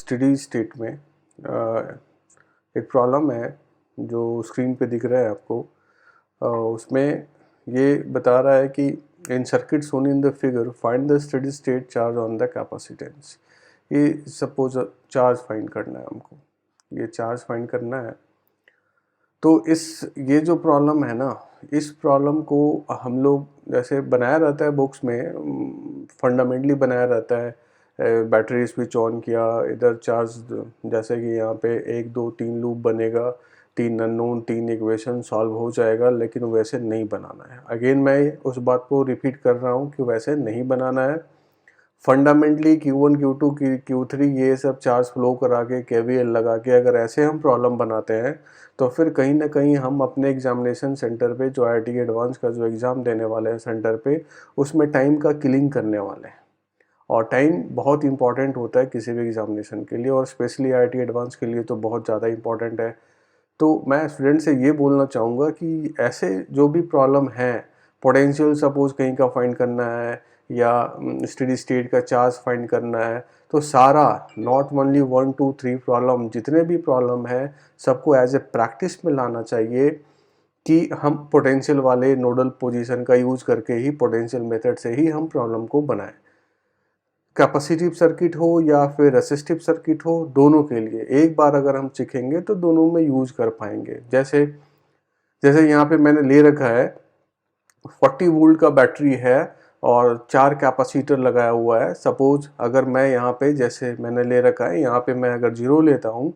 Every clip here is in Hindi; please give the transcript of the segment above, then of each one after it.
स्टडी स्टेट में एक प्रॉब्लम है जो स्क्रीन पे दिख रहा है आपको। उसमें ये बता रहा है कि in circuit shown in the figure find the steady state charge on the capacitance. ये सपोज चार्ज फाइंड करना है हमको, ये चार्ज फाइंड करना है। तो ये जो प्रॉब्लम है ना, इस प्रॉब्लम को हम लोग जैसे बनाया रहता है बुक्स में, फंडामेंटली बनाया रहता है। बैटरी स्विच ऑन किया, इधर चार्ज, जैसे कि यहाँ पे 1 2 3 लूप बनेगा, 3 अननोन, 3 इक्वेशन सॉल्व हो जाएगा, लेकिन वैसे नहीं बनाना है। अगेन मैं उस बात को रिपीट कर रहा हूँ कि वैसे नहीं बनाना है। फंडामेंटली Q1 Q2 Q3 ये सब चार्ज फ्लो करा के KVL लगा के अगर ऐसे हम प्रॉब्लम बनाते हैं तो फिर कहीं ना कहीं हम अपने एग्जामिनेशन सेंटर पे, जो IIT एडवांस का जो एग्ज़ाम देने वाले हैं सेंटर पे, उसमें टाइम का किलिंग करने वाले हैं। और टाइम बहुत इंपॉर्टेंट होता है किसी भी एग्जामिनेशन के लिए, और स्पेशली IIT एडवांस के लिए तो बहुत ज़्यादा इंपॉर्टेंट है। तो मैं स्टूडेंट से ये बोलना चाहूँगा कि ऐसे जो भी प्रॉब्लम है, पोटेंशियल सपोज कहीं का फाइंड करना है या स्टेडी स्टेट का चार्ज फाइंड करना है, तो सारा, नॉट ओनली 1 2 3 प्रॉब्लम, जितने भी प्रॉब्लम है सबको एज ए प्रैक्टिस में लाना चाहिए कि हम पोटेंशियल वाले नोडल पोजीशन का यूज करके ही, पोटेंशियल मेथड से ही हम प्रॉब्लम को बनाएं। कैपेसिटिव सर्किट हो या फिर रेसिस्टिव सर्किट हो, दोनों के लिए एक बार अगर हम सीखेंगे तो दोनों में यूज कर पाएंगे। जैसे जैसे यहाँ पे मैंने ले रखा है 40 वोल्ट का बैटरी है और 4 कैपेसिटर लगाया हुआ है। सपोज अगर मैं यहाँ पे, जैसे मैंने ले रखा है, यहाँ पे मैं अगर 0 लेता हूँ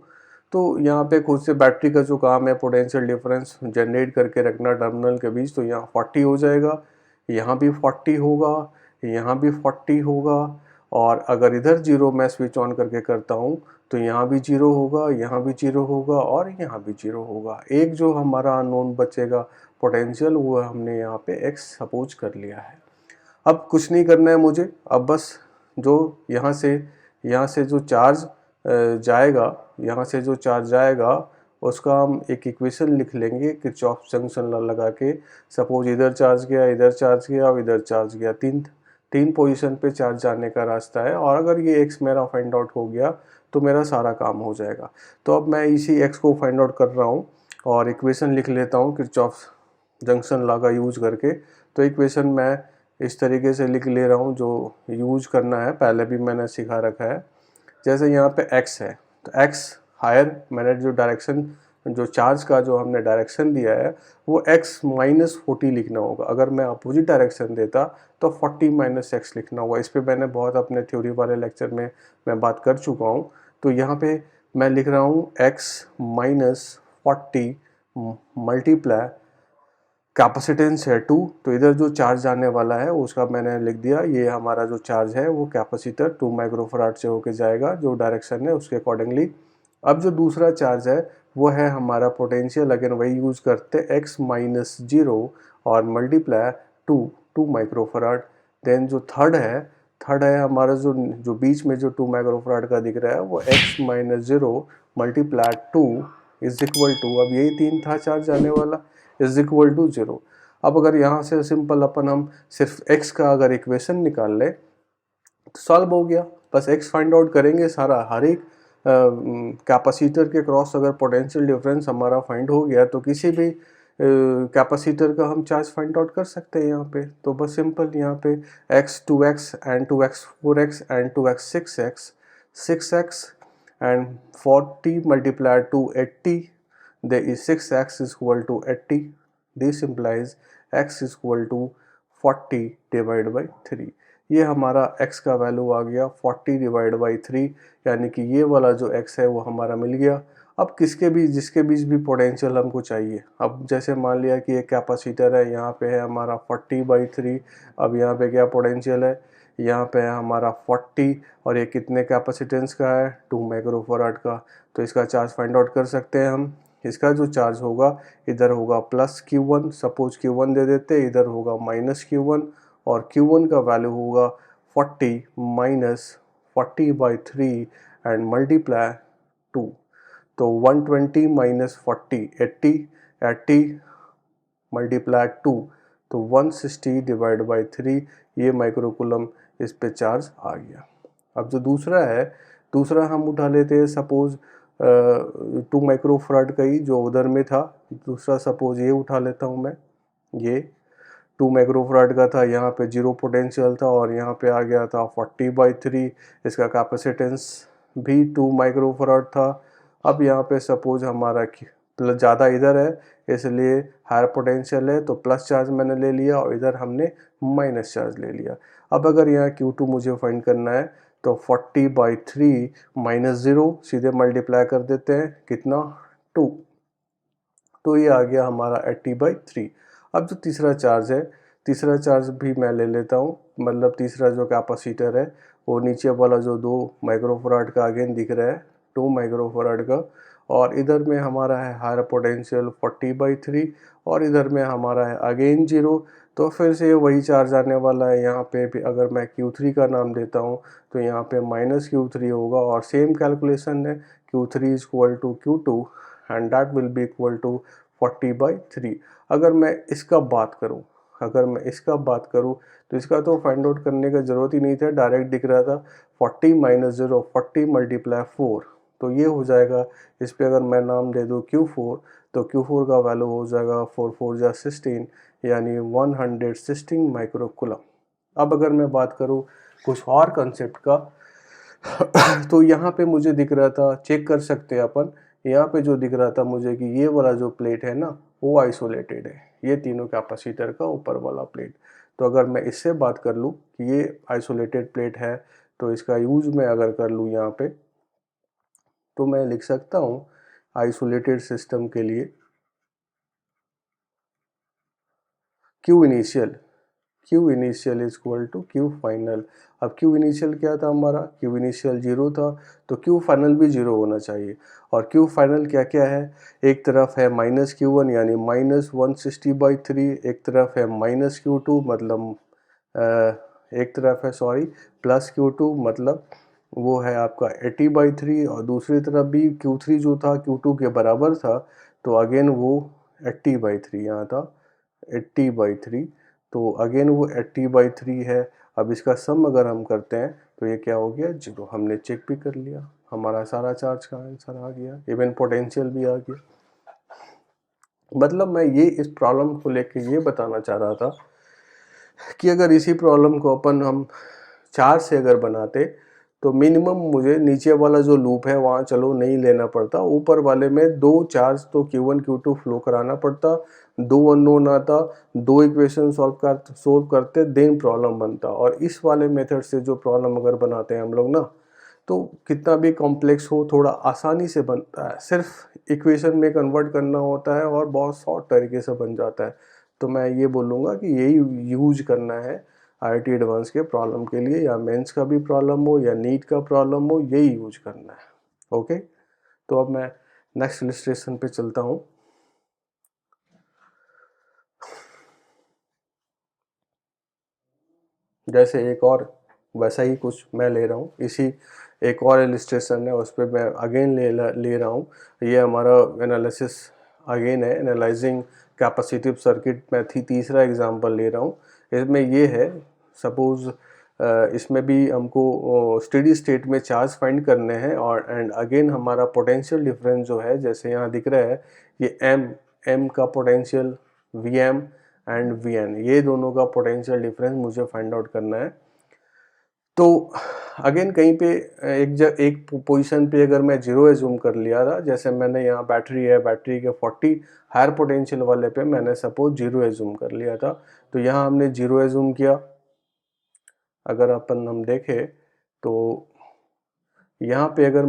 तो यहाँ पे खुद से बैटरी का जो काम है पोटेंशियल डिफरेंस जनरेट करके रखना टर्मिनल के बीच, तो यहाँ 40 हो जाएगा, यहाँ भी 40 होगा, यहाँ भी 40 होगा। और अगर इधर 0 मैं स्विच ऑन करके करता हूँ तो यहाँ भी 0 होगा, यहाँ भी 0 होगा और यहाँ भी 0 होगा। एक जो हमारा अननोन बचेगा पोटेंशियल, वो हमने यहाँ पे x सपोज कर लिया है। अब कुछ नहीं करना है मुझे, अब बस जो यहाँ से जो चार्ज जाएगा, यहाँ से जो चार्ज जाएगा उसका हम एक इक्वेशन लिख लेंगे किरचॉफ जंक्शन लॉ लगा के। सपोज इधर चार्ज गया, इधर चार्ज गया और इधर चार्ज गया, तीन पोजीशन पे चार्ज जाने का रास्ता है। और अगर ये x मेरा फाइंड आउट हो गया तो मेरा सारा काम हो जाएगा। तो अब मैं इसी x को फाइंड आउट कर रहा हूँ और इक्वेशन लिख लेता हूँ किरचॉफ जंक्शन लॉ का यूज करके। तो इक्वेशन मैं इस तरीके से लिख ले रहा हूँ, जो यूज करना है पहले भी मैंने सिखा रखा है। जैसे यहाँ पे x है तो x हायर, मैंने जो डायरेक्शन, जो चार्ज का जो हमने डायरेक्शन दिया है वो x माइनस 40 लिखना होगा। अगर मैं अपोजिट डायरेक्शन देता तो 40 माइनस x लिखना होगा। इस पे मैंने बहुत अपने थ्योरी वाले लेक्चर में मैं बात कर चुका हूँ। तो यहाँ पे मैं लिख रहा हूँ x माइनस 40 मल्टीप्लाई कैपेसिटेंस है 2, तो इधर जो चार्ज आने वाला है उसका मैंने लिख दिया। ये हमारा जो चार्ज है वो कैपेसिटर 2 माइक्रोफराड से होके जाएगा, जो डायरेक्शन है उसके अकॉर्डिंगली। अब जो दूसरा चार्ज है वो है हमारा पोटेंशियल, अगेन वही यूज करते, x माइनस 0 और मल्टीप्लाई 2 माइक्रोफराड। देन जो थर्ड है हमारा जो बीच में जो 2 माइक्रोफराड का दिख रहा है वो x minus 0 multiply 2 is equal to, अब यही 3 था चार्ज आने वाला, इज इक्वल टू 0। अब अगर यहाँ से सिंपल अपन हम सिर्फ x का अगर इक्वेशन निकाल ले तो सॉल्व हो गया। बस x फाइंड आउट करेंगे, सारा हर एक कैपेसिटर के क्रॉस अगर पोटेंशियल डिफरेंस हमारा फाइंड हो गया तो किसी भी कैपेसिटर का हम चार्ज फाइंड आउट कर सकते हैं यहाँ पे। तो बस सिंपल यहाँ पे x 2x and 2x 4x and 2x 6x and 40 multiplied to 80, there is 6x is equal to 80. This implies x is equal to 40 divided by 3। ये हमारा x का वैल्यू आ गया 40 डिवाइड बाई 3, यानी कि ये वाला जो x है वो हमारा मिल गया। अब जिसके बीच भी पोटेंशियल हमको चाहिए। अब जैसे मान लिया कि एक कैपेसिटर है, यहाँ पे है हमारा 40/3। अब यहाँ पे क्या पोटेंशियल है, यहाँ पे है हमारा 40 और ये कितने कैपेसिटेंस का है, 2 माइक्रोफराड का। तो इसका चार्ज फाइंड आउट कर सकते हैं हम। इसका जो चार्ज होगा, इधर होगा प्लस Q1, सपोज Q1 दे देते, इधर होगा माइनस Q1 और Q1 का वैल्यू होगा 40 माइनस 40/3 एंड मल्टीप्लाई 2। तो 120 माइनस 40 80 मल्टीप्लाई 2, तो 160 डिवाइड बाई 3, ये माइक्रोकूलम इस पे चार्ज आ गया। अब जो दूसरा है दूसरा हम उठा लेते हैं सपोज 2 माइक्रोफराड का ही जो उधर में था। दूसरा सपोज ये उठा लेता हूँ मैं, ये 2 माइक्रोफराड का था, यहाँ पे 0 पोटेंशियल था और यहाँ पे आ गया था 40/3। इसका कैपेसिटेंस भी 2 माइक्रोफराड था। अब यहाँ पे सपोज हमारा प्लस ज़्यादा इधर है इसलिए हायर पोटेंशियल है तो प्लस चार्ज मैंने ले लिया और इधर हमने माइनस चार्ज ले लिया। अब अगर यहाँ Q2 मुझे फाइंड करना है तो 40/3 माइनस 0 सीधे मल्टीप्लाई कर देते हैं, कितना 2, तो ये आ गया हमारा 80/3। अब जो तीसरा चार्ज है, तीसरा चार्ज भी मैं ले लेता हूँ, मतलब तीसरा जो कैपेसिटर है वो नीचे वाला जो 2 माइक्रोफराड का अगेन दिख रहा है 2 माइक्रोफराड का, और इधर में हमारा है हायर पोटेंशियल 40/3 और इधर में हमारा है अगेन 0। तो फिर से वही चार्ज आने वाला है। यहाँ पे भी अगर मैं Q3 का नाम देता हूँ तो यहाँ पे माइनस Q3 होगा और सेम कैलकुलेशन है, Q3 is equal to Q2 and that will be equal to 40/3। अगर मैं इसका बात करूं, अगर मैं इसका बात करूं तो इसका तो फाइंड आउट करने का ज़रूरत ही नहीं था, डायरेक्ट दिख रहा था 40 माइनस 0 40 मल्टीप्लाई 4, तो ये हो जाएगा। इस पर अगर मैं नाम दे दूँ Q4 तो Q4 का वैल्यू हो जाएगा 4 4 जा 16 यानी 116 माइक्रोकुलम। अब अगर मैं बात करूँ कुछ और कंसेप्ट का तो यहाँ पे मुझे दिख रहा था, चेक कर सकते हैं अपन, यहाँ पे जो दिख रहा था मुझे कि ये वाला जो प्लेट है ना वो आइसोलेटेड है, ये तीनों कैपेसिटर का ऊपर वाला प्लेट। तो अगर मैं इससे बात कर लूँ कि ये आइसोलेटेड प्लेट है तो इसका यूज मैं अगर कर लूँ यहाँ पे तो मैं लिख सकता हूँ आइसोलेटेड सिस्टम के लिए Q initial is equal to Q final. अब Q इनिशियल क्या था हमारा, Q इनिशियल 0 था तो Q फाइनल भी 0 होना चाहिए। और Q फाइनल क्या क्या है, एक तरफ है माइनस Q1 यानी माइनस 160/3, एक तरफ है माइनस Q2 मतलब एक तरफ है सॉरी प्लस Q2 मतलब वो है आपका 80/3, और दूसरी तरफ भी Q3 जो था Q2 के बराबर था तो अगेन वो 80/3 यहाँ था 80/3, तो अगेन वो 80/3 है। अब इसका सम अगर हम करते हैं तो ये क्या हो गया 0। हमने चेक भी कर लिया, हमारा सारा चार्ज का आंसर आ गया, इवन पोटेंशियल भी आ गया। मतलब मैं ये इस प्रॉब्लम को लेके ये बताना चाह रहा था कि अगर इसी प्रॉब्लम को अपन हम 4 से अगर बनाते तो मिनिमम मुझे नीचे वाला जो लूप है वहाँ चलो नहीं लेना पड़ता, ऊपर वाले में 2 चार्ज तो Q1 Q2 फ्लो कराना पड़ता, 2 अननोन आता, 2 इक्वेशन सोल्व करते देन प्रॉब्लम बनता। और इस वाले मेथड से जो प्रॉब्लम अगर बनाते हैं हम लोग ना तो कितना भी कॉम्प्लेक्स हो थोड़ा आसानी से बनता है, सिर्फ इक्वेशन में कन्वर्ट करना होता है और बहुत शॉर्ट तरीके से बन जाता है। तो मैं ये बोलूँगा कि यही यूज करना है IIT एडवांस के प्रॉब्लम के लिए, या मेंस का भी प्रॉब्लम हो या नीट का प्रॉब्लम हो, यही यूज करना है। ओके, तो अब मैं नेक्स्ट इलस्ट्रेशन पे चलता हूँ। जैसे एक और वैसा ही कुछ मैं ले रहा हूँ, इसी एक और इलस्ट्रेशन है उस पर मैं अगेन ले रहा हूँ। ये हमारा एनालिसिस अगेन है, एनालाइजिंग कैपेसिटिव सर्किट में तीसरा एग्जांपल ले रहा हूँ। इसमें ये है सपोज इसमें भी हमको स्टेडी स्टेट में चार्ज फाइंड करने हैं और एंड अगेन हमारा पोटेंशियल डिफरेंस जो है जैसे यहाँ दिख रहा है ये M का पोटेंशियल Vm एंड Vn, ये दोनों का पोटेंशियल डिफरेंस मुझे फाइंड आउट करना है। तो अगेन कहीं पे एक पोजीशन पे अगर मैं 0 एज्यूम कर लिया था, जैसे मैंने यहाँ बैटरी है, बैटरी के 40 हायर पोटेंशियल वाले पे मैंने सपोज 0 एज्यूम कर लिया था, तो यहाँ हमने 0 एज्यूम किया। अगर अपन हम देखें तो यहाँ पे अगर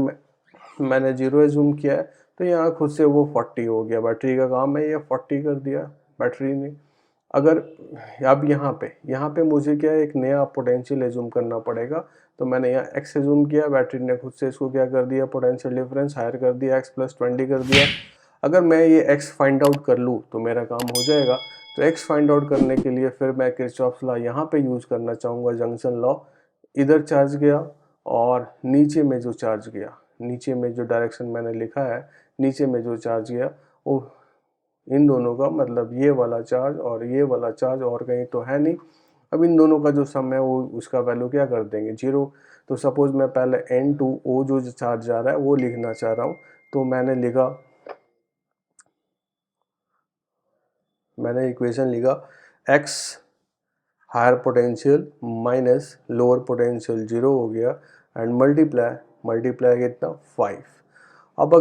मैंने 0 एज्यूम किया है तो यहाँ खुद से वो 40 हो गया, बैटरी का काम है ये 40 कर दिया बैटरी ने। अगर अब यहाँ पे मुझे क्या है एक नया पोटेंशियल एज्यूम करना पड़ेगा, तो मैंने यहाँ x एज्यूम किया, बैटरी ने खुद से इसको क्या कर दिया पोटेंशियल डिफरेंस हायर कर दिया, x + 20 कर दिया। अगर मैं ये x फाइंड आउट कर लूँ तो मेरा काम हो जाएगा। तो x फाइंड आउट करने के लिए फिर मैं किरचॉफ्स लॉ यहाँ पे यूज करना चाहूँगा, जंक्शन लॉ। इधर चार्ज गया और नीचे में जो चार्ज गया, नीचे में जो डायरेक्शन मैंने लिखा है नीचे में जो चार्ज गया वो इन दोनों का मतलब ये वाला चार्ज और ये वाला चार्ज और कहीं तो है नहीं, अब इन दोनों का जो सम है वो उसका वैल्यू क्या कर देंगे 0। तो सपोज मैं पहले N2O जो चार्ज जा रहा है वो लिखना चाह रहा हूँ, तो मैंने इक्वेशन लिखा x higher potential minus lower potential 0 हो गया एंड मल्टीप्लाई कितना 5। अब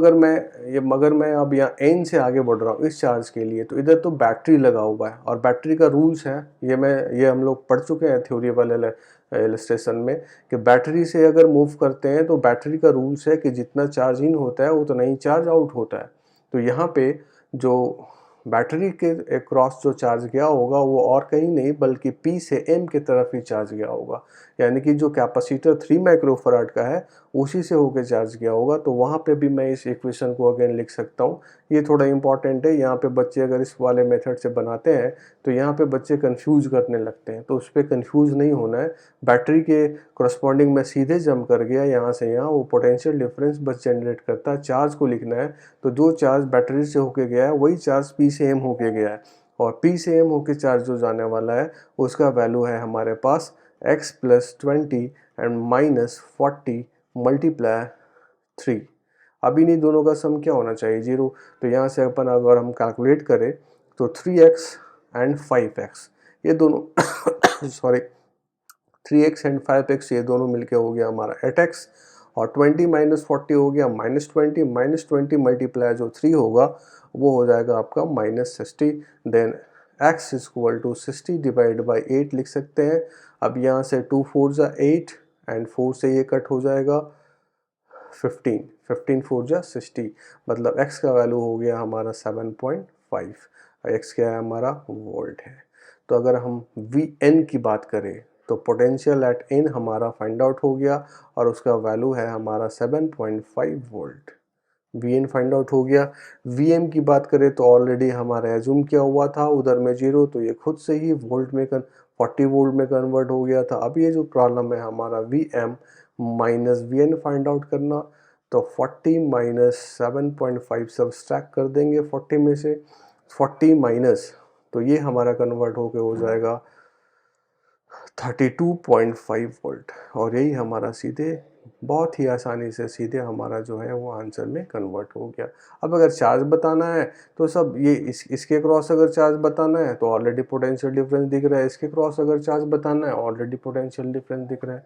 मगर मैं अब यहाँ n से आगे बढ़ रहा हूँ इस चार्ज के लिए, तो इधर तो बैटरी लगा हुआ है और बैटरी का रूल्स है, ये हम लोग पढ़ चुके हैं थ्योरी वाले इलस्ट्रेशन में, कि बैटरी से अगर मूव करते हैं तो बैटरी का रूल्स है कि जितना चार्ज इन होता है उतना ही चार्ज आउट होता है। तो यहाँ पे जो बैटरी के क्रॉस जो चार्ज गया होगा वो और कहीं नहीं बल्कि P से M की तरफ ही चार्ज गया होगा, यानी कि जो कैपेसिटर 3 माइक्रोफराड का है उसी से होकर चार्ज गया होगा। तो वहाँ पे भी मैं इस इक्वेशन को अगेन लिख सकता हूँ। ये थोड़ा इंपॉर्टेंट है, यहाँ पे बच्चे अगर इस वाले मेथड से बनाते हैं तो यहाँ पे बच्चे कंफ्यूज करने लगते हैं, तो उस पर कंफ्यूज नहीं होना है। बैटरी के करस्पॉन्डिंग में सीधे जंप कर गया यहाँ से यहाँ, वो पोटेंशियल डिफरेंस बस जनरेट करता है, चार्ज को लिखना है। तो जो चार्ज बैटरी से होके गया है वही चार्ज P से M होके गया है, और P से M होके चार्ज जो जाने वाला है उसका वैल्यू है हमारे पास x + 20 एंड -40 मल्टीप्लाई 3। अब इन्हीं दोनों का सम क्या होना चाहिए 0। तो यहाँ से अपन अगर हम कैलकुलेट करें तो 3x एंड 5x ये दोनों सॉरी 3x एंड 5x ये दोनों मिलके हो गया हमारा 8x, और 20 - 40 हो गया -20 मल्टीप्लाई जो 3 होगा वो हो जाएगा आपका -60। देन x = 60 डिवाइड बाई 8 लिख सकते हैं। अब यहाँ से 2 4 जा 8 एंड 4 से ये कट हो जाएगा 15, 15 4 जा 60, मतलब x का वैल्यू हो गया हमारा 7.5। x क्या है हमारा वोल्ट है। तो अगर हम Vn की बात करें तो पोटेंशियल एट n हमारा फाइंड आउट हो गया और उसका वैल्यू है हमारा 7.5 वोल्ट। Vn फाइंड आउट हो गया। Vm की बात करें तो ऑलरेडी हमारा एज्यूम किया हुआ था उधर में 0, तो ये खुद से ही 40 वोल्ट में कन्वर्ट हो गया था। अब ये जो प्रॉब्लम है हमारा Vm minus Vn find out करना, तो 40 माइनस 7.5 सब्सट्रैक्ट कर देंगे 40 में से, 40 माइनस, तो ये हमारा कन्वर्ट होके हो जाएगा 32.5 वोल्ट, और यही हमारा सीधे बहुत ही आसानी से सीधे हमारा जो है वो आंसर में कन्वर्ट हो गया। अब अगर चार्ज बताना है तो सब ये इसके क्रॉस अगर चार्ज बताना है तो ऑलरेडी पोटेंशियल डिफरेंस दिख रहा है, इसके क्रॉस अगर चार्ज बताना है ऑलरेडी पोटेंशियल डिफरेंस दिख रहा है।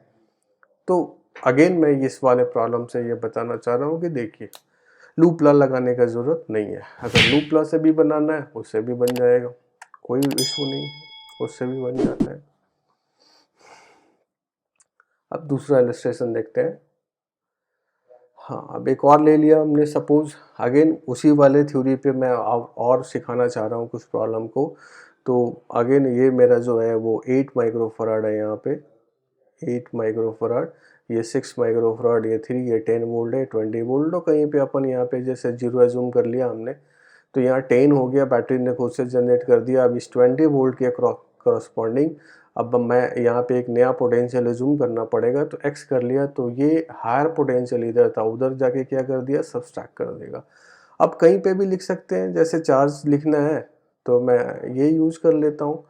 तो अगेन मैं इस वाले प्रॉब्लम से ये बताना चाह रहा हूँ कि देखिए लूप लॉ लगाने का ज़रूरत नहीं है, अगर लूप लॉ से भी बनाना है उससे भी बन जाएगा, कोई इशू नहीं है, उससे भी बन जाता है। अब दूसरा इलस्ट्रेशन देखते हैं। हाँ, अब एक और ले लिया हमने सपोज, अगेन उसी वाले थ्योरी पे मैं और सिखाना चाह रहा हूँ कुछ प्रॉब्लम को। तो अगेन ये मेरा जो है वो 8 माइक्रोफराड है, यहाँ पे 8 माइक्रोफराड, ये 6 माइक्रोफराड, ये 3, ये 10 वोल्ट है, 20 वोल्ट। तो कहीं पे अपन यहाँ पे जैसे 0 एज्यूम कर लिया हमने, तो यहाँ 10 हो गया, बैटरी ने खुद से जनरेट कर दिया। अब इस 20 वोल्ट के करस्पॉन्डिंग अब मैं यहाँ पे एक नया पोटेंशियल एज्यूम करना पड़ेगा, तो x कर लिया, तो ये हायर पोटेंशियल इधर था, उधर जाके क्या कर दिया सब्सट्रैक्ट कर देगा। अब कहीं पे भी लिख सकते हैं, जैसे चार्ज लिखना है तो मैं ये यूज कर लेता हूँ,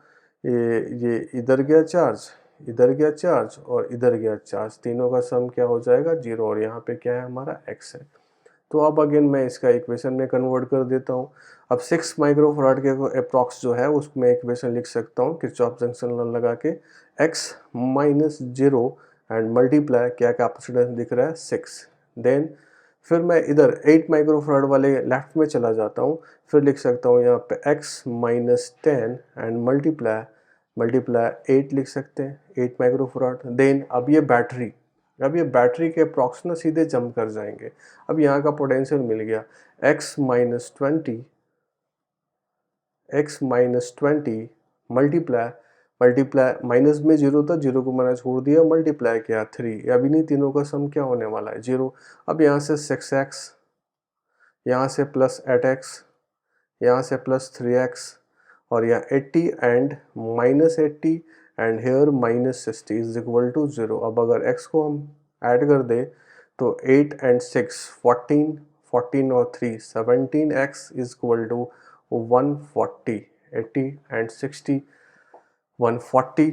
ये इधर गया चार्ज, इधर गया चार्ज और इधर गया चार्ज, तीनों का सम क्या हो जाएगा 0, और यहाँ पे क्या है हमारा x है। तो अब अगेन मैं इसका इक्वेशन में कन्वर्ट कर देता हूँ। अब 6 माइक्रोफराड के अप्रॉक्स जो है उसको मैं इक्वेशन लिख सकता हूँ किरचॉफ जंक्शन लॉ लगा के, x माइनस 0 एंड मल्टीप्लाई क्या कैपेसिटेंस दिख रहा है 6। देन फिर मैं इधर 8 माइक्रोफराड वाले लेफ्ट में चला जाता हूँ, फिर लिख सकता हूँ यहाँ पे x माइनस 10 एंड मल्टीप्लाई 8 लिख सकते हैं, 8 माइक्रोफराड। देन अब ये बैटरी के अप्रॉक्स ना सीधे जंप कर जाएंगे। अब यहाँ का पोटेंशियल मिल गया x माइनस 20 मल्टीप्लाई माइनस में 0 था, 0 को मैंने छोड़ दिया, मल्टीप्लाई किया 3। अब इन्हीं तीनों का सम क्या होने वाला है 0। अब यहाँ से 6x, यहाँ से प्लस 8x, यहाँ से प्लस 3x, और यहाँ 80 and minus 80 and here minus 60 is equal to 0। अब अगर x को हम ऐड कर दे तो 8 एंड 6 14, 14 और 3 17x is equal to 140, 80 and 60 140।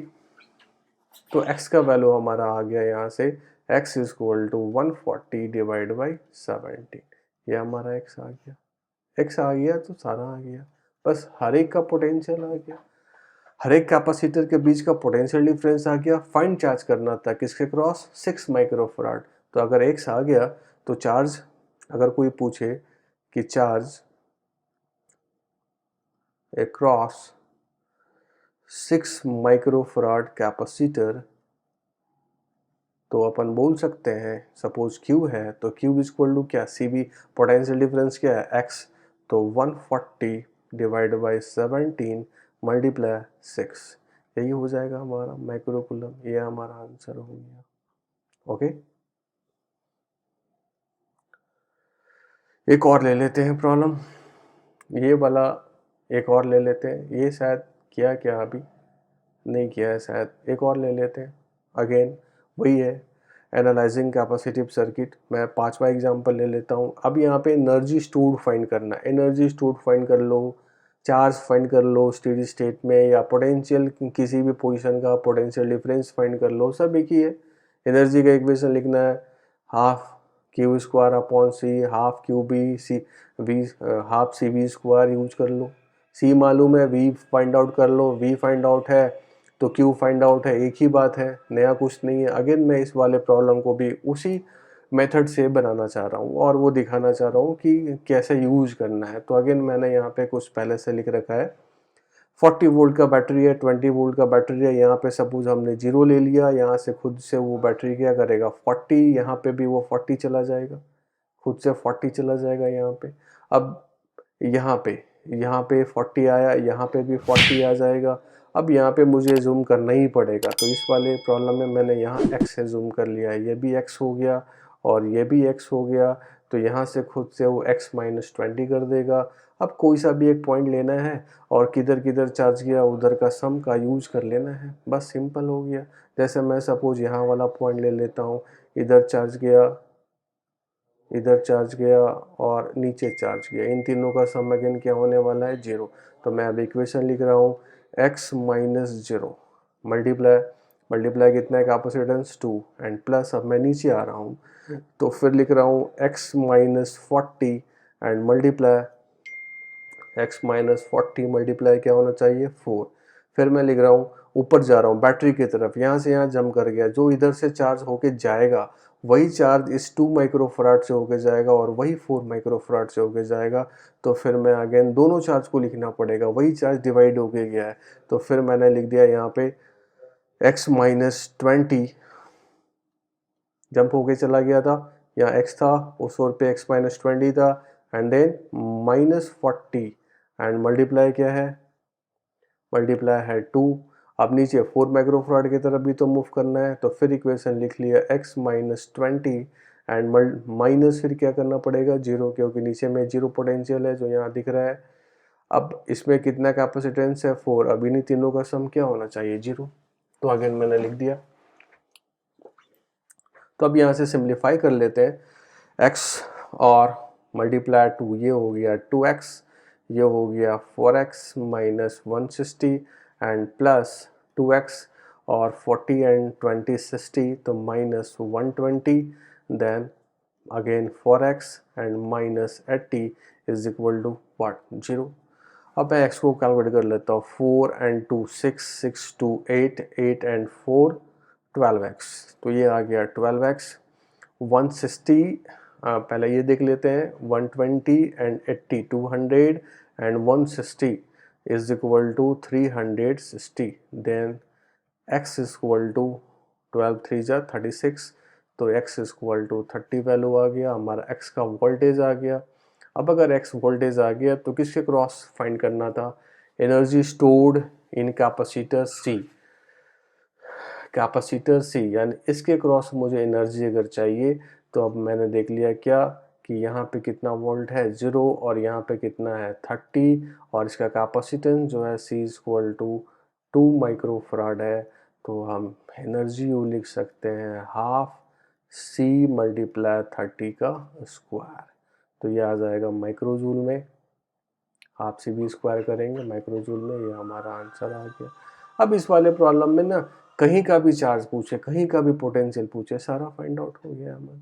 तो x का वैल्यू हमारा आ गया यहाँ से x is equal to 140 divide by 17। ये हमारा x आ गया। x आ गया तो सारा आ गया, बस हर एक का पोटेंशियल आ गया, हर एक कैपेसिटर के बीच का पोटेंशियल डिफरेंस आ गया। फाइंड चार्ज करना था किसके क्रॉस, 6 माइक्रोफराड। तो अगर x आ गया तो चार्ज, अगर कोई पूछे कि चार्ज across 6 माइक्रोफराड कैपेसिटर, तो अपन बोल सकते हैं सपोज Q है तो Q इज इक्वल टू क्या, CV पोटेंशियल डिफरेंस क्या है x, तो 140 डिवाइड बाई 17 मल्टीप्लाई 6, यही हो जाएगा हमारा माइक्रोकूलम। ये हमारा आंसर हो गया। ओके, एक और ले लेते हैं प्रॉब्लम, ये वाला एक और ले लेते हैं। ये शायद किया क्या अभी नहीं किया है शायद, एक और ले लेते हैं। अगेन वही है, एनालाइजिंग कैपेसिटिव सर्किट। मैं 5वां एग्जांपल ले लेता हूँ। अब यहाँ पे एनर्जी स्टोर्ड फाइंड करना है। एनर्जी स्टोर्ड फाइंड कर लो, चार्ज फाइंड कर लो स्टेडी स्टेट में, या पोटेंशियल किसी भी पोजीशन का पोटेंशियल डिफरेंस फाइंड कर लो, सब एक ही है। एनर्जी का इक्वेशन लिखना है, half Q square upon C, half Q B C V, half C V square use कर लो। सी मालूम है, वी फाइंड आउट कर लो, वी फाइंड आउट है तो क्यू फाइंड आउट है, एक ही बात है, नया कुछ नहीं है। अगेन मैं इस वाले प्रॉब्लम को भी उसी मेथड से बनाना चाह रहा हूँ और वो दिखाना चाह रहा हूँ कि कैसे यूज करना है। तो अगेन मैंने यहाँ पे कुछ पहले से लिख रखा है। 40 वोल्ट का बैटरी है, 20 वोल्ट का बैटरी है। यहाँ पे सपोज हमने 0 ले लिया, यहाँ से खुद से वो बैटरी क्या करेगा 40, यहाँ पे भी वो 40 चला जाएगा, खुद से 40 चला जाएगा यहाँ पे। अब यहाँ पे 40 आया, यहाँ पे भी 40 आ जाएगा। अब यहाँ पे मुझे जूम करना ही पड़ेगा, तो इस वाले प्रॉब्लम में मैंने यहाँ x से जूम कर लिया है। ये भी x हो गया और ये भी x हो गया, तो यहाँ से खुद से वो x माइनस 20 कर देगा। अब कोई सा भी एक पॉइंट लेना है और किधर किधर चार्ज गया उधर का सम का यूज कर लेना है, बस सिंपल हो गया। जैसे मैं सपोज यहाँ वाला पॉइंट ले लेता हूँ, इधर चार्ज गया, इधर चार्ज गया और नीचे चार्ज गया, इन तीनों का सम अगेन क्या होने वाला है 0। तो मैं अब इक्वेशन लिख रहा हूँ x माइनस 0 मल्टीप्लाई, मल्टीप्लाई कितना है कैपेसिटेंस 2 एंड प्लस, अब मैं नीचे आ रहा हूँ तो फिर लिख रहा हूँ x minus 40 and multiply, x minus 40 multiply क्या होना चाहिए 4। फिर मैं लिख रहा हूँ ऊपर जा रहा हूँ बैटरी की तरफ, यहाँ से यहाँ जंप कर गया, जो इधर से चार्ज होके जाएगा वही चार्ज इस 2 माइक्रोफराड से होके जाएगा और वही 4 माइक्रोफराड से होके जाएगा। तो फिर मैं अगेन दोनों चार्ज को लिखना पड़ेगा, वही चार्ज डिवाइड होके गया है। तो फिर मैंने लिख दिया यहाँ पे x माइनस 20 जंप होके चला गया था, यहाँ x था उस ओर पे x माइनस 20 था, and then minus 40 and multiply क्या है, मल्टीप्लाई है 2। अब नीचे 4 माइक्रोफराड की तरफ भी तो मूव करना है, तो फिर इक्वेशन लिख लिया x माइनस 20 एंड माइनस फिर क्या करना पड़ेगा 0, क्योंकि नीचे में 0 पोटेंशियल है जो यहाँ दिख रहा है। अब इसमें कितना कैपेसिटेंस है 4, अब इन्हीं तीनों का सम क्या होना चाहिए 0। तो अगेन मैंने लिख दिया। तो अब यहाँ से सिंप्लीफाई कर लेते हैं, x और मल्टीप्लाई 2, ये हो गया 2x, ये हो गया 4x minus 160 and plus 2x और 40 एंड 20 60, तो minus 120, then again 4x and minus 80 is equal to what 0। अब मैं x को कैलकुलेट कर लेता हूँ, 4 एंड 2 6, 6 2 8, 8 एंड 4 12x, तो ये आ गया 12x। 160 पहले ये देख लेते हैं, 120 and 80 200 and 160 is equal to 360, then x is equal to 12 3 जा 36, तो x is equal to 30 value आ गया हमारा, x का वोल्टेज आ गया। अब अगर x वोल्टेज आ गया तो किसके क्रॉस फाइंड करना था, energy stored in capacitor C, capacitor C यानी इसके क्रॉस मुझे एनर्जी अगर चाहिए, तो अब मैंने देख लिया क्या कि यहाँ पे कितना वोल्ट है 0 और यहाँ पे कितना है 30, और इसका कैपेसिटेंस जो है C इक्वल टू 2 माइक्रोफराड है। तो हम एनर्जी यू लिख सकते हैं हाफ C मल्टीप्लाई 30 का स्क्वायर, तो ये आ जाएगा माइक्रोजूल में, हाफ C भी स्क्वायर करेंगे माइक्रोजूल में, ये हमारा आंसर आ गया। अब इस वाले प्रॉब्लम में ना कहीं का भी चार्ज पूछे, कहीं का भी पोटेंशियल पूछे, सारा फाइंड आउट हो गया हमारा,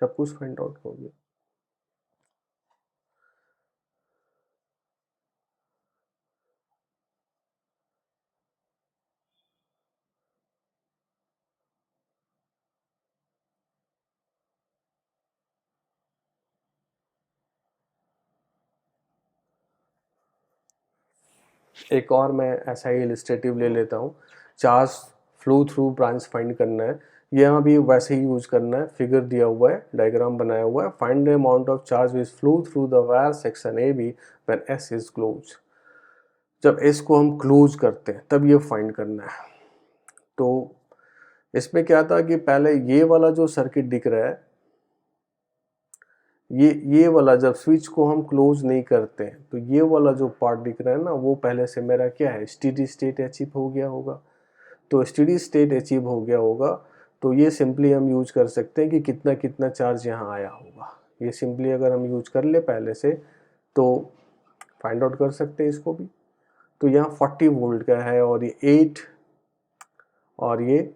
सब कुछ फाइंड आउट हो गया। एक और मैं ऐसा ही इलिस्ट्रेटिव ले लेता हूँ। Charge flow through branch find करना है, यहाँ भी वैसे ही यूज करना है। फिगर दिया हुआ है, डायग्राम बनाया हुआ है। Find the amount of charge which flow through the wire section A B when S is close. जब एस को हम क्लोज करते हैं तब ये फाइंड करना है। तो इसमें क्या था कि पहले ये वाला जो सर्किट दिख रहा है, ये वाला जब स्विच को हम क्लोज नहीं करते हैं तो ये वाला जो पार्ट दिख रहा है ना, वो पहले से मेरा क्या है, स्टेडी स्टेट अचीव हो गया होगा। तो स्टेडी स्टेट अचीव हो गया होगा तो ये सिंपली हम यूज कर सकते हैं कि कितना कितना चार्ज यहाँ आया होगा। ये सिंपली अगर हम यूज कर ले पहले से तो फाइंड आउट कर सकते हैं इसको भी। तो यहाँ 40 वोल्ट का है और ये 8 और ये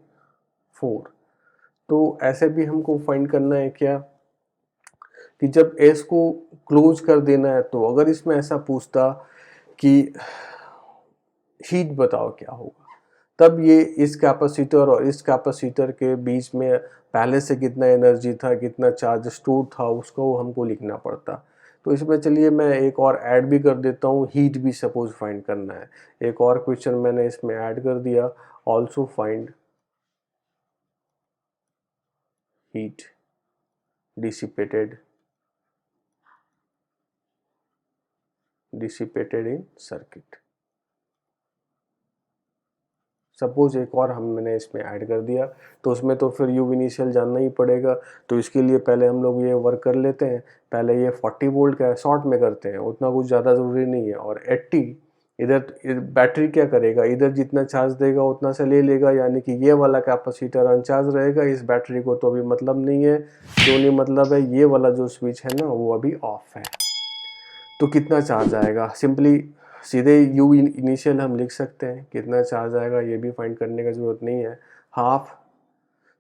4। तो ऐसे भी हमको फाइंड करना है क्या कि जब एस को क्लोज कर देना है, तो अगर इसमें ऐसा पूछता कि हीट बताओ क्या होगा, तब ये इस कैपेसिटर और इस कैपेसिटर के बीच में पहले से कितना एनर्जी था, कितना चार्ज स्टोर था, उसको हमको लिखना पड़ता। तो इसमें चलिए मैं एक और ऐड भी कर देता हूँ, हीट भी सपोज फाइंड करना है। एक और क्वेश्चन मैंने इसमें ऐड कर दिया, ऑल्सो फाइंड हीट डिसिपेटेड इन सर्किट। सपोज एक और मैंने इसमें ऐड कर दिया, तो उसमें तो फिर यू इनिशियल जानना ही पड़ेगा। तो इसके लिए पहले हम लोग ये वर्क कर लेते हैं। पहले ये 40 वोल्ट का शॉर्ट में करते हैं, उतना कुछ ज़्यादा ज़रूरी नहीं है। और 80 इधर बैटरी क्या करेगा, इधर जितना चार्ज देगा उतना से ले लेगा, यानी कि ये वाला कैपेसिटर अनचार्ज रहेगा। इस बैटरी को तो अभी मतलब नहीं है। क्यों नहीं मतलब है, ये वाला जो स्विच है ना वो अभी ऑफ है। तो कितना चार्ज आएगा, सिंपली सीधे यू इनिशियल हम लिख सकते हैं। कितना चार्ज आएगा ये भी फाइंड करने का ज़रूरत नहीं है। Half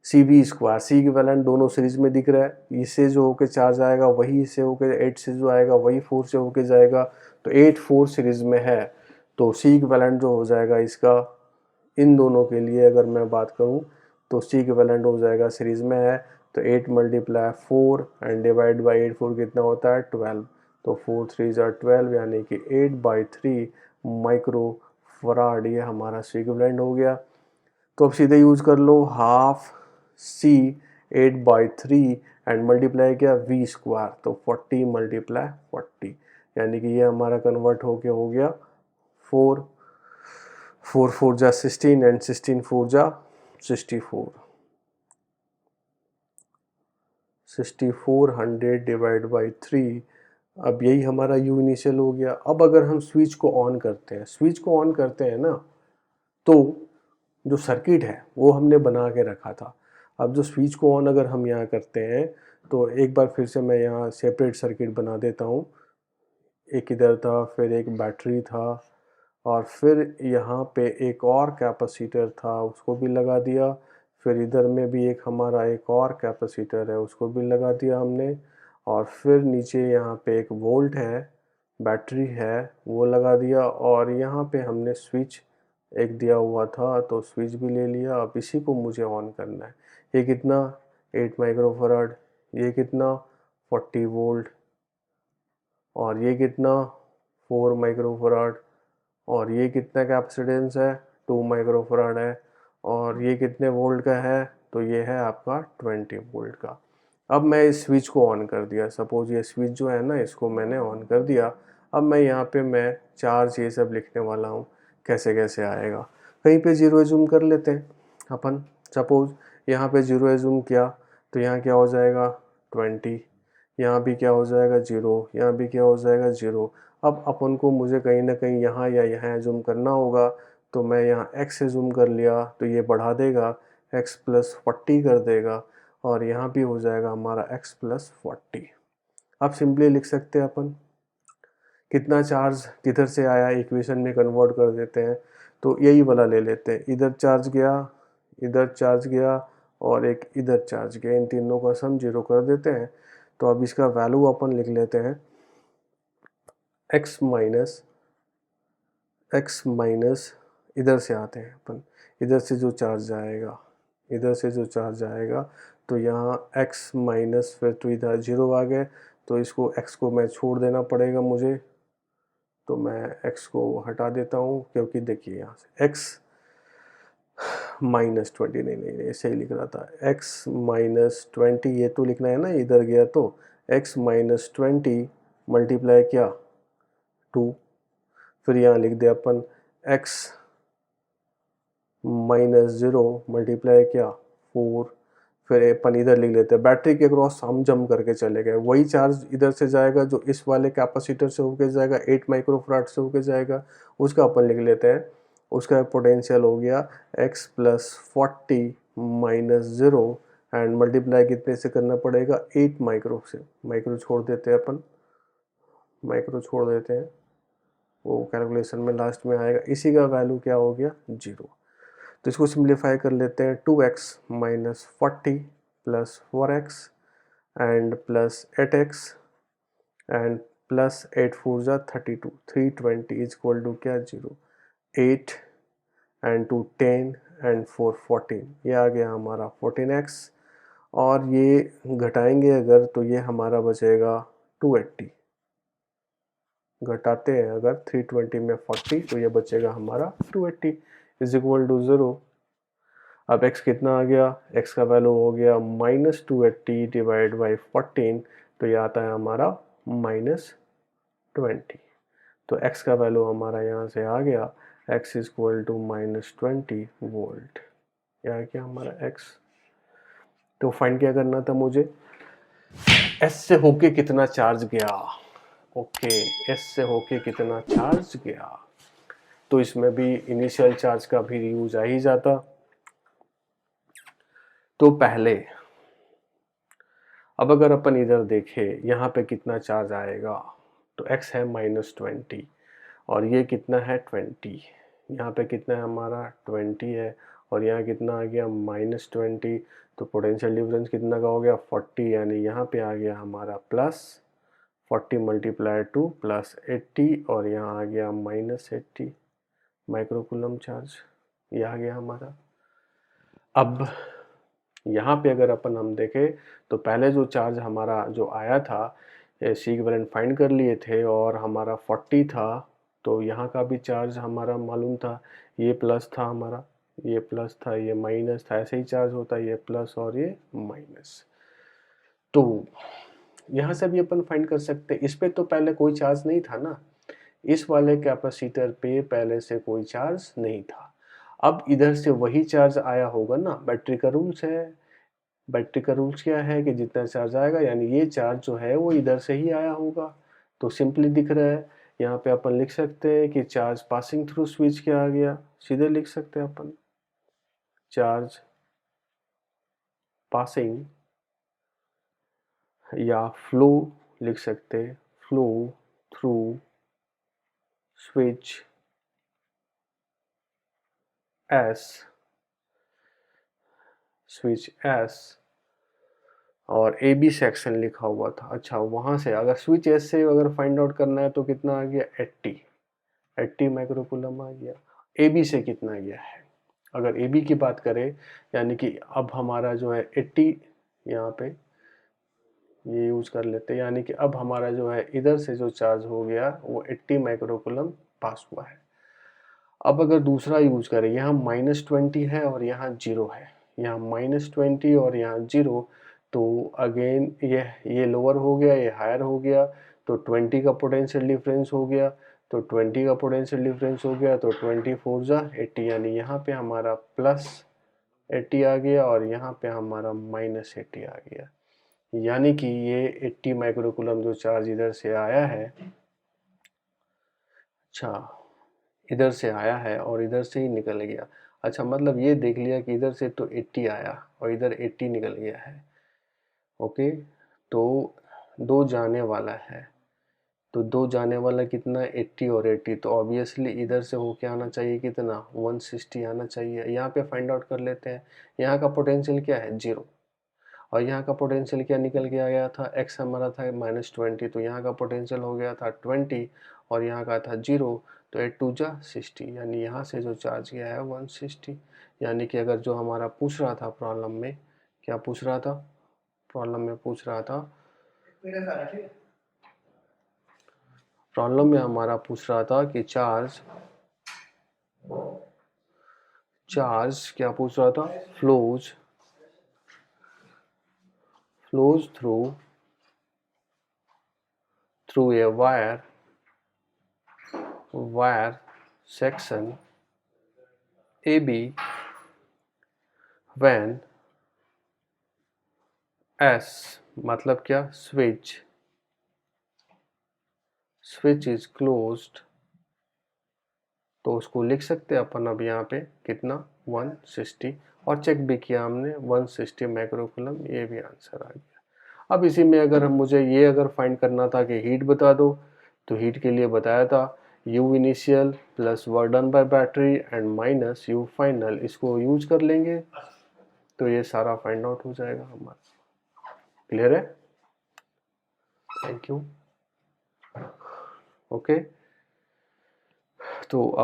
C V square, C equivalent दोनों सीरीज में दिख रहा है। इससे जो होके चार्ज आएगा वही इससे होके 8 से जो आएगा वही 4 से होके जाएगा। तो 8 4 सीरीज में है, तो सी इक्विवेलेंट जो हो जाएगा इसका, इन दोनों के लिए अगर मैं बात करूं तो सी इक्विवेलेंट हो जाएगा, सीरीज में है तो 8 मल्टीप्लाई 4 एंड डिवाइड बाई 8, 4 कितना होता है 12। तो 4 3 ज़ा 12, यानी कि 8/3 माइक्रो फराड ये हमारा सी इक्विवेलेंट हो गया। तो अब सीधे यूज कर लो, हाफ सी 8/3 एंड मल्टीप्लाई किया वी स्क्वायर, तो 40 मल्टीप्लाई 40, यानी कि ये हमारा कन्वर्ट होके हो गया 4 4 4 जा 16 एंड 16 4 जा 64, 6400 डिवाइड बाई 3। अब यही हमारा यू इनिशियल हो गया। अब अगर हम स्विच को ऑन करते हैं, स्विच को ऑन करते हैं ना, तो जो सर्किट है वो हमने बना के रखा था। अब जो स्विच को ऑन अगर हम यहाँ करते हैं तो एक बार फिर से मैं यहाँ सेपरेट सर्किट बना देता हूँ। एक इधर था, फिर एक बैटरी था, और फिर यहाँ पे एक और कैपेसिटर था, उसको भी लगा दिया। फिर इधर में भी एक हमारा एक और कैपेसिटर है, उसको भी लगा दिया हमने। और फिर नीचे यहाँ पे एक वोल्ट है, बैटरी है, वो लगा दिया। और यहाँ पे हमने स्विच एक दिया हुआ था तो स्विच भी ले लिया। अब इसी को मुझे ऑन करना है। ये कितना 8 माइक्रोफराड, ये कितना 40 वोल्ट, और ये कितना 4 माइक्रोफराड, और ये कितना कैपेसिटेंस है 2 माइक्रोफराड है, और ये कितने वोल्ट का है, तो ये है आपका 20 वोल्ट का। अब मैं इस स्विच को ऑन कर दिया, सपोज ये स्विच जो है ना इसको मैंने ऑन कर दिया। अब मैं यहाँ पे मैं चार्ज ये सब लिखने वाला हूँ, कैसे कैसे आएगा। कहीं पे जीरो एज्यूम कर लेते हैं अपन। सपोज यहाँ पे जीरो एज्यूम किया तो यहाँ क्या हो जाएगा 20, यहाँ भी क्या हो जाएगा 0, यहाँ भी क्या हो जाएगा 0। अब अपन को मुझे कहीं ना कहीं यहाँ या यहाँ जूम करना होगा, तो मैं यहाँ x से जूम कर लिया तो ये बढ़ा देगा, x + 40 कर देगा, और यहाँ भी हो जाएगा हमारा x + 40। अब सिंपली लिख सकते हैं अपन कितना चार्ज किधर से आया, इक्वेशन में कन्वर्ट कर देते हैं। तो यही वाला ले लेते हैं, इधर चार्ज गया, इधर चार्ज गया और एक इधर चार्ज गया, इन तीनों का सम 0 कर देते हैं। तो अब इसका वैल्यू अपन लिख लेते हैं x माइनस इधर से आते हैं अपन, इधर से जो चार्ज आएगा, इधर से जो चार्ज आएगा तो यहाँ x माइनस, फिर तो इधर 0 आ गए, तो इसको x को मैं छोड़ देना पड़ेगा मुझे, तो मैं x को हटा देता हूँ, क्योंकि देखिए यहाँ से x -20, नहीं सही लिख रहा था, x -20 ये तो लिखना है ना, इधर गया तो x -20 मल्टीप्लाई क्या 2, फिर यहाँ लिख दे अपन x -0 मल्टीप्लाई क्या 4, फिर अपन इधर लिख लेते हैं, बैटरी के क्रॉस हम जम करके चले गए, वही चार्ज इधर से जाएगा जो इस वाले कैपेसिटर से होके जाएगा, 8 माइक्रोफराड से होके जाएगा, उसका अपन लिख लेते हैं, उसका पोटेंशियल हो गया x + 40 - 0 एंड मल्टीप्लाई कितने से करना पड़ेगा 8 माइक्रो से, माइक्रो छोड़ देते हैं अपन, माइक्रो छोड़ देते हैं, वो कैलकुलेशन में लास्ट में आएगा, इसी का वैल्यू क्या हो गया 0। तो इसको सिंप्लीफाई कर लेते हैं, 2x - 40 + 4x and plus 8x and plus 8 4 जा 32, 320 इज इक्वल टू क्या 0, 8 एंड 2 10 एंड 4 14, ये आ गया हमारा 14x, और ये घटाएंगे अगर तो ये हमारा बचेगा 280, घटाते हैं अगर 320 में 40 तो ये बचेगा हमारा 280 इज इक्वल टू 0। अब x कितना आ गया, x का वैल्यू हो गया -280 डिवाइड बाई 14, तो ये आता है हमारा -20, तो x का वैल्यू हमारा यहाँ से आ गया x is equal to -20 volt, यह है क्या हमारा x। तो फाइंड क्या करना था मुझे, s से होके कितना चार्ज गया, ओके s से होके कितना चार्ज गया, तो इसमें भी इनिशियल चार्ज का भी यूज आ ही जाता। तो पहले अब अगर अपन इधर देखें यहाँ पे कितना चार्ज आएगा, तो x है -20 और ये कितना है 20, यहाँ पे कितना है हमारा 20 है और यहाँ कितना आ गया -20, तो पोटेंशियल डिफरेंस कितना का हो गया 40, यानी यहाँ पे आ गया हमारा +40 × 2 +80 और यहाँ आ गया -80 माइक्रोकूलम चार्ज, ये आ गया हमारा। अब यहाँ पे अगर अपन हम देखें तो पहले जो चार्ज हमारा जो आया था, सी इक्विवेलेंट फाइंड कर लिए थे और हमारा 40 था, तो यहाँ का भी चार्ज हमारा मालूम था, ये प्लस था हमारा, ये प्लस था, ये माइनस था, ऐसे ही चार्ज होता है, ये प्लस और ये माइनस। तो यहाँ से भी अपन फाइंड कर सकते, इस पे तो पहले कोई चार्ज नहीं था ना, इस वाले कैपेसिटर पे पहले से कोई चार्ज नहीं था, अब इधर से वही चार्ज आया होगा ना, बैटरी का रूल्स है, बैटरी का रूल्स क्या है कि जितना चार्ज आएगा यानी ये चार्ज जो है वो इधर से ही आया होगा, तो सिंपली दिख रहा है, यहाँ पे अपन लिख सकते हैं कि चार्ज पासिंग थ्रू स्विच क्या आ गया, सीधे लिख सकते हैं अपन चार्ज पासिंग, या फ्लो लिख सकते हैं, flow through switch S, switch S और ए बी सेक्शन लिखा हुआ था। अच्छा, वहाँ से अगर स्विच एस से अगर फाइंड आउट करना है तो कितना आ गया 80 माइक्रोकूलम आ गया। ए बी से कितना गया है, अगर ए बी की बात करें यानी कि अब हमारा जो है 80, यहाँ पे ये यूज कर लेते हैं, यानी कि अब हमारा जो है इधर से जो चार्ज हो गया वो 80 माइक्रोकूलम पास हुआ है। अब अगर दूसरा यूज करें, यहाँ -20 है और यहाँ 0 है, यहाँ -20 और यहाँ 0, तो अगेन ये लोअर हो गया, ये हायर हो गया, तो 20 का पोटेंशियल डिफरेंस हो गया, तो 20 का पोटेंशियल डिफरेंस हो गया तो 20 4 जा 80, यानी यहाँ पे हमारा +80 आ गया और यहाँ पे हमारा -80 आ गया, यानी कि ये 80 माइक्रोकूलम जो चार्ज इधर से आया है, अच्छा इधर से आया है और इधर से ही निकल गया, अच्छा मतलब ये देख लिया कि इधर से तो 80 आया और इधर 80 निकल गया है, ओके। तो दो जाने वाला है, तो 2 जाने वाला कितना 80 और 80, तो ऑब्वियसली इधर से होके आना चाहिए कितना 160 आना चाहिए। यहाँ पे फाइंड आउट कर लेते हैं। यहाँ का पोटेंशियल क्या है 0, और यहाँ का पोटेंशियल क्या निकल के आ गया था, x हमारा था -20, तो यहाँ का पोटेंशियल हो गया था 20 और यहाँ का था 0, तो 8 2 जा 60, यानी यहाँ से जो चार्ज गया है 160। यानी कि अगर जो हमारा पूछ रहा था प्रॉब्लम में, क्या पूछ रहा था, प्रॉब्लम में पूछ रहा था, प्रॉब्लम में हमारा पूछ रहा था कि चार्ज क्या पूछ रहा था, flows through a wire section AB when S मतलब क्या, switch is closed, तो उसको लिख सकते हैं अपन अब यहाँ पे कितना 160, और चेक भी किया हमने 160 माइक्रोकूलम, ये भी आंसर आ गया। अब इसी में अगर मुझे ये अगर फाइंड करना था कि हीट बता दो, तो हीट के लिए बताया था U initial plus work done by battery and minus U final, इसको यूज कर लेंगे तो ये सारा फाइंड आउट हो जाएगा हमारा। क्लियर है? Thank you. ओके, तो अब